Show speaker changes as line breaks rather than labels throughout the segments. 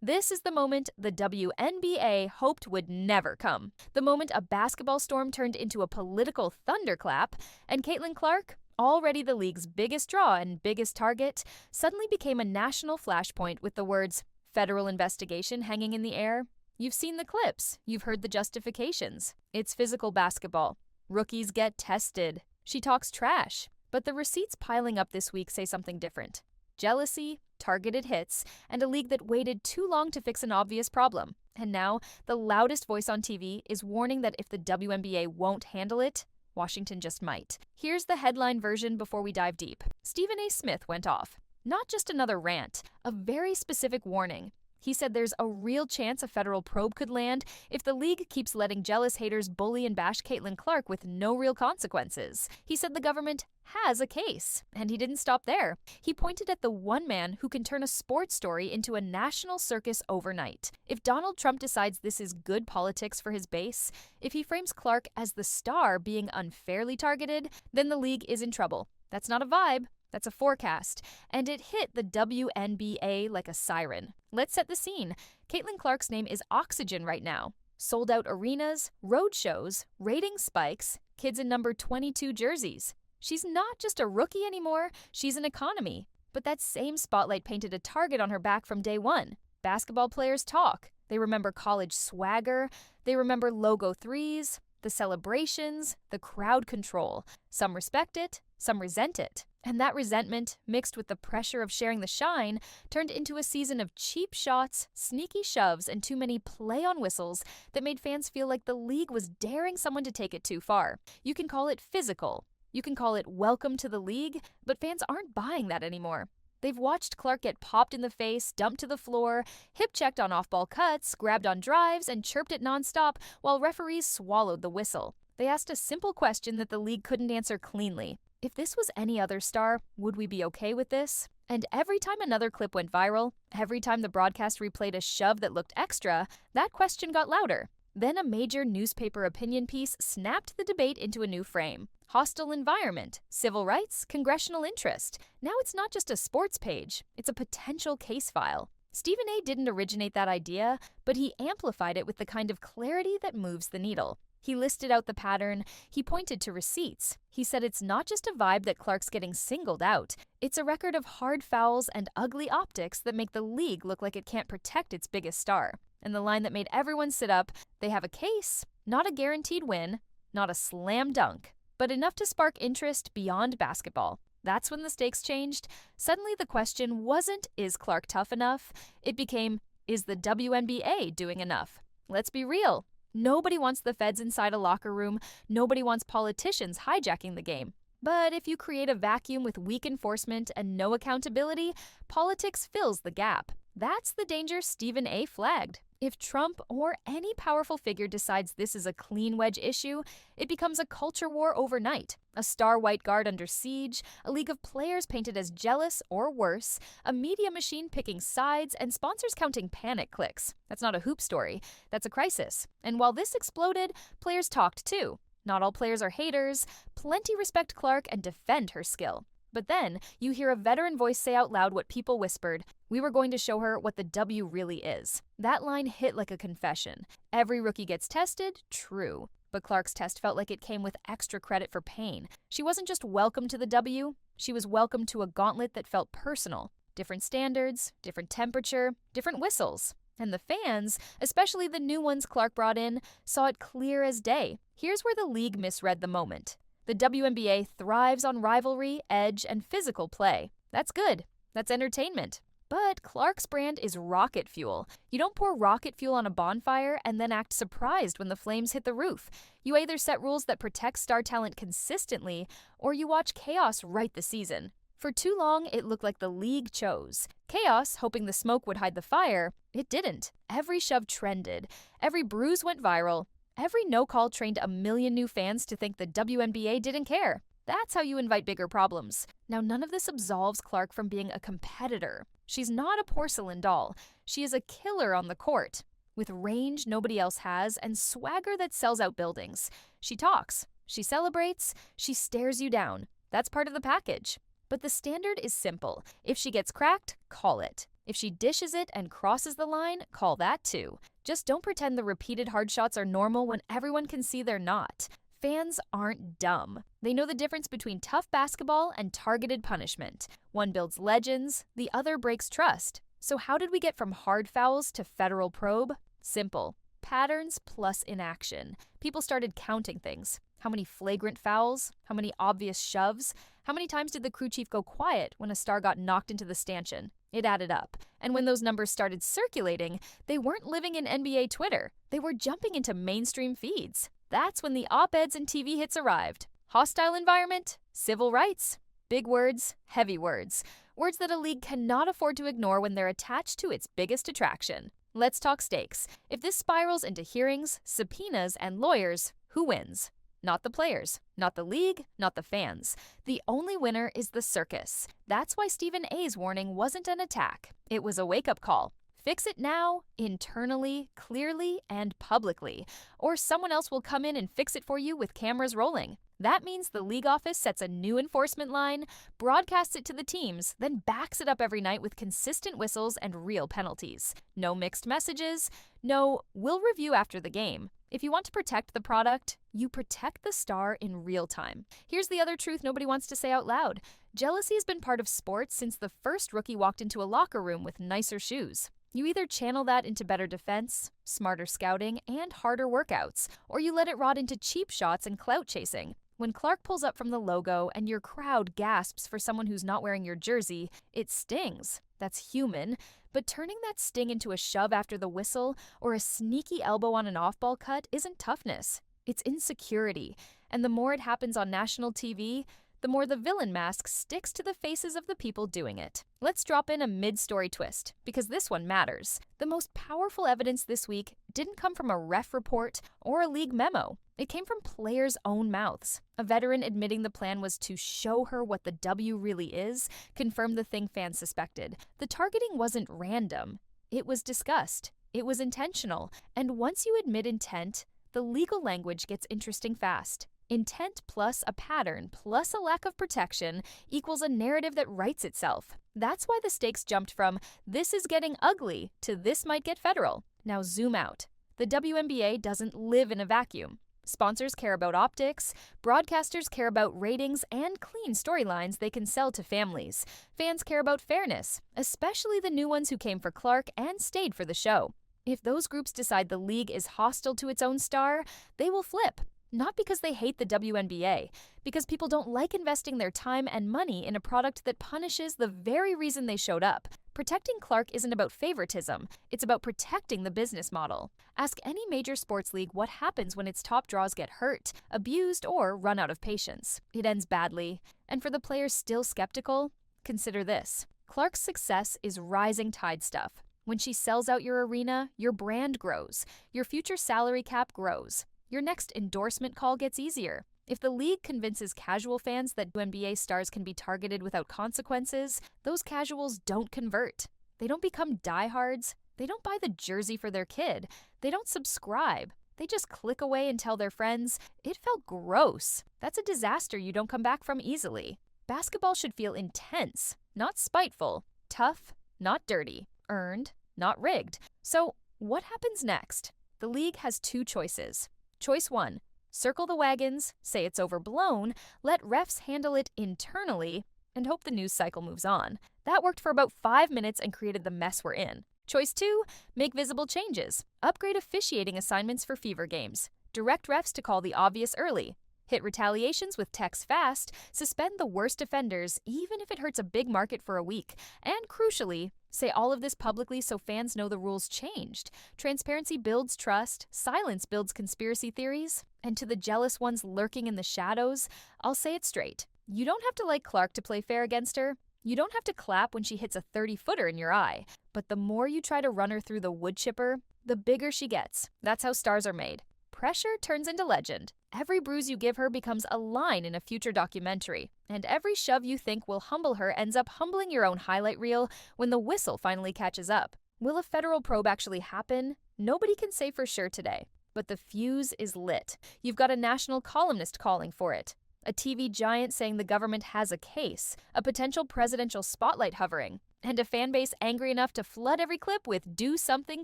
This is the moment the WNBA hoped would never come. The moment a basketball storm turned into a political thunderclap, and Caitlin Clark, already the league's biggest draw and biggest target, suddenly became a national flashpoint with the words, "federal investigation" hanging in the air. You've seen the clips. You've heard the justifications. It's physical basketball. Rookies get tested. She talks trash. But the receipts piling up this week say something different. Jealousy, targeted hits, and a league that waited too long to fix an obvious problem. And now, the loudest voice on TV is warning that if the WNBA won't handle it, Washington just might. Here's the headline version before we dive deep. Stephen A. Smith went off. Not just another rant, a very specific warning. He said there's a real chance a federal probe could land if the league keeps letting jealous haters bully and bash Caitlin Clark with no real consequences. He said the government has a case, and he didn't stop there. He pointed at the one man who can turn a sports story into a national circus overnight. If Donald Trump decides this is good politics for his base, if he frames Clark as the star being unfairly targeted, then the league is in trouble. That's not a vibe. That's a forecast, and it hit the WNBA like a siren. Let's set the scene. Caitlin Clark's name is oxygen right now. Sold-out arenas, road shows, rating spikes, kids in number 22 jerseys. She's not just a rookie anymore, she's an economy. But that same spotlight painted a target on her back from day one. Basketball players talk. They remember college swagger. They remember logo threes, the celebrations, the crowd control. Some respect it, some resent it. And that resentment, mixed with the pressure of sharing the shine, turned into a season of cheap shots, sneaky shoves, and too many play-on whistles that made fans feel like the league was daring someone to take it too far. You can call it physical. You can call it welcome to the league, but fans aren't buying that anymore. They've watched Clark get popped in the face, dumped to the floor, hip-checked on off-ball cuts, grabbed on drives, and chirped it nonstop while referees swallowed the whistle. They asked a simple question that the league couldn't answer cleanly. If this was any other star, would we be okay with this? And every time another clip went viral, every time the broadcast replayed a shove that looked extra, that question got louder. Then a major newspaper opinion piece snapped the debate into a new frame. Hostile environment, civil rights, congressional interest. Now it's not just a sports page, it's a potential case file. Stephen A. didn't originate that idea, but he amplified it with the kind of clarity that moves the needle. He listed out the pattern, he pointed to receipts. He said it's not just a vibe that Clark's getting singled out. It's a record of hard fouls and ugly optics that make the league look like it can't protect its biggest star. And the line that made everyone sit up, they have a case, not a guaranteed win, not a slam dunk, but enough to spark interest beyond basketball. That's when the stakes changed. Suddenly the question wasn't, is Clark tough enough? It became, is the WNBA doing enough? Let's be real. Nobody wants the feds inside a locker room. Nobody wants politicians hijacking the game. But if you create a vacuum with weak enforcement and no accountability, politics fills the gap. That's the danger Stephen A. flagged. If Trump or any powerful figure decides this is a clean wedge issue, it becomes a culture war overnight. A star white guard under siege, a league of players painted as jealous or worse, a media machine picking sides, and sponsors counting panic clicks. That's not a hoop story. That's a crisis. And while this exploded, players talked too. Not all players are haters. Plenty respect Clark and defend her skill. But then, you hear a veteran voice say out loud what people whispered, "We were going to show her what the W really is." That line hit like a confession. Every rookie gets tested, true. But Clark's test felt like it came with extra credit for pain. She wasn't just welcome to the W, she was welcome to a gauntlet that felt personal. Different standards, different temperature, different whistles. And the fans, especially the new ones Clark brought in, saw it clear as day. Here's where the league misread the moment. The WNBA thrives on rivalry, edge, and physical play. That's good. That's entertainment. But Clark's brand is rocket fuel. You don't pour rocket fuel on a bonfire and then act surprised when the flames hit the roof. You either set rules that protect star talent consistently, or you watch chaos right the season. For too long, it looked like the league chose. Chaos, hoping the smoke would hide the fire. It didn't. Every shove trended. Every bruise went viral. Every no-call trained a million new fans to think the WNBA didn't care. That's how you invite bigger problems. Now, none of this absolves Clark from being a competitor. She's not a porcelain doll. She is a killer on the court, with range nobody else has and swagger that sells out buildings. She talks, she celebrates, she stares you down. That's part of the package. But the standard is simple. If she gets cracked, call it. If she dishes it and crosses the line, call that too. Just don't pretend the repeated hard shots are normal when everyone can see they're not. Fans aren't dumb. They know the difference between tough basketball and targeted punishment. One builds legends, the other breaks trust. So how did we get from hard fouls to federal probe? Simple. Patterns plus inaction. People started counting things. How many flagrant fouls? How many obvious shoves? How many times did the crew chief go quiet when a star got knocked into the stanchion? It added up. And when those numbers started circulating, they weren't living in NBA Twitter. They were jumping into mainstream feeds. That's when the op-eds and TV hits arrived. Hostile environment, civil rights, big words, heavy words. Words that a league cannot afford to ignore when they're attached to its biggest attraction. Let's talk stakes. If this spirals into hearings, subpoenas, and lawyers, who wins? Not the players, not the league, not the fans. The only winner is the circus. That's why Stephen A's warning wasn't an attack. It was a wake-up call. Fix it now, internally, clearly, and publicly, or someone else will come in and fix it for you with cameras rolling. That means the league office sets a new enforcement line, broadcasts it to the teams, then backs it up every night with consistent whistles and real penalties. No mixed messages, no, we'll review after the game. If you want to protect the product, you protect the star in real time. Here's the other truth nobody wants to say out loud. Jealousy has been part of sports since the first rookie walked into a locker room with nicer shoes. You either channel that into better defense, smarter scouting, and harder workouts, or you let it rot into cheap shots and clout chasing. When Clark pulls up from the logo and your crowd gasps for someone who's not wearing your jersey, it stings. That's human. But turning that sting into a shove after the whistle or a sneaky elbow on an off-ball cut isn't toughness. It's insecurity. And the more it happens on national TV, the more the villain mask sticks to the faces of the people doing it. Let's drop in a mid-story twist, because this one matters. The most powerful evidence this week didn't come from a ref report or a league memo. It came from players' own mouths. A veteran admitting the plan was to show her what the W really is, confirmed the thing fans suspected. The targeting wasn't random. It was discussed. It was intentional. And once you admit intent, the legal language gets interesting fast. Intent plus a pattern plus a lack of protection equals a narrative that writes itself. That's why the stakes jumped from "this is getting ugly" to "this might get federal." Now zoom out. The WNBA doesn't live in a vacuum. Sponsors care about optics, broadcasters care about ratings and clean storylines they can sell to families. Fans care about fairness, especially the new ones who came for Clark and stayed for the show. If those groups decide the league is hostile to its own star, they will flip. Not because they hate the WNBA, because people don't like investing their time and money in a product that punishes the very reason they showed up. Protecting Clark isn't about favoritism, it's about protecting the business model. Ask any major sports league what happens when its top draws get hurt, abused, or run out of patience. It ends badly. And for the players still skeptical, consider this. Clark's success is rising tide stuff. When she sells out your arena, your brand grows. Your future salary cap grows. Your next endorsement call gets easier. If the league convinces casual fans that NBA stars can be targeted without consequences, those casuals don't convert. They don't become diehards. They don't buy the jersey for their kid. They don't subscribe. They just click away and tell their friends, "It felt gross." That's a disaster you don't come back from easily. Basketball should feel intense, not spiteful, tough, not dirty, earned, not rigged. So, what happens next? The league has two choices. Choice 1, circle the wagons, say it's overblown, let refs handle it internally, and hope the news cycle moves on. That worked for about 5 minutes and created the mess we're in. Choice 2, make visible changes. Upgrade officiating assignments for fever games. Direct refs to call the obvious early. Hit retaliations with text fast, suspend the worst offenders even if it hurts a big market for a week, and crucially, say all of this publicly so fans know the rules changed. Transparency builds trust, silence builds conspiracy theories, and to the jealous ones lurking in the shadows, I'll say it straight. You don't have to like Clark to play fair against her. You don't have to clap when she hits a 30-footer in your eye. But the more you try to run her through the wood chipper, the bigger she gets. That's how stars are made. Pressure turns into legend. Every bruise you give her becomes a line in a future documentary, and every shove you think will humble her ends up humbling your own highlight reel when the whistle finally catches up. Will a federal probe actually happen? Nobody can say for sure today, but the fuse is lit. You've got a national columnist calling for it, a TV giant saying the government has a case, a potential presidential spotlight hovering. and a fan base angry enough to flood every clip with "do something"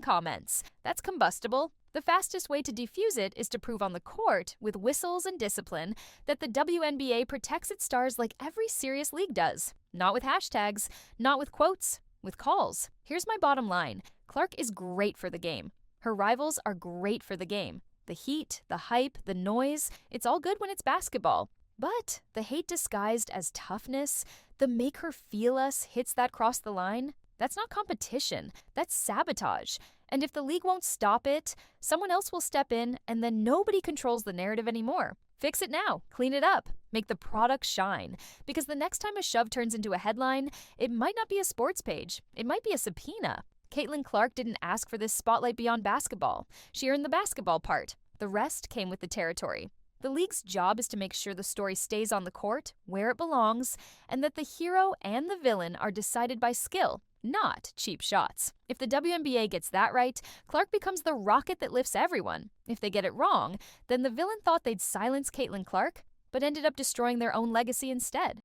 comments. That's combustible. The fastest way to defuse it is to prove on the court, with whistles and discipline, that the WNBA protects its stars like every serious league does. Not with hashtags, not with quotes, with calls. Here's my bottom line. Clark is great for the game. Her rivals are great for the game. The heat, the hype, the noise, it's all good when it's basketball. But the hate disguised as toughness, the make her feel us hits that cross the line, that's not competition, that's sabotage. And if the league won't stop it, someone else will step in, and then nobody controls the narrative anymore. Fix it now, clean it up, make the product shine. Because the next time a shove turns into a headline, it might not be a sports page, it might be a subpoena. Caitlin Clark didn't ask for this spotlight beyond basketball. She earned the basketball part. The rest came with the territory. The league's job is to make sure the story stays on the court, where it belongs, and that the hero and the villain are decided by skill, not cheap shots. If the WNBA gets that right, Clark becomes the rocket that lifts everyone. If they get it wrong, then the villain thought they'd silence Caitlin Clark, but ended up destroying their own legacy instead.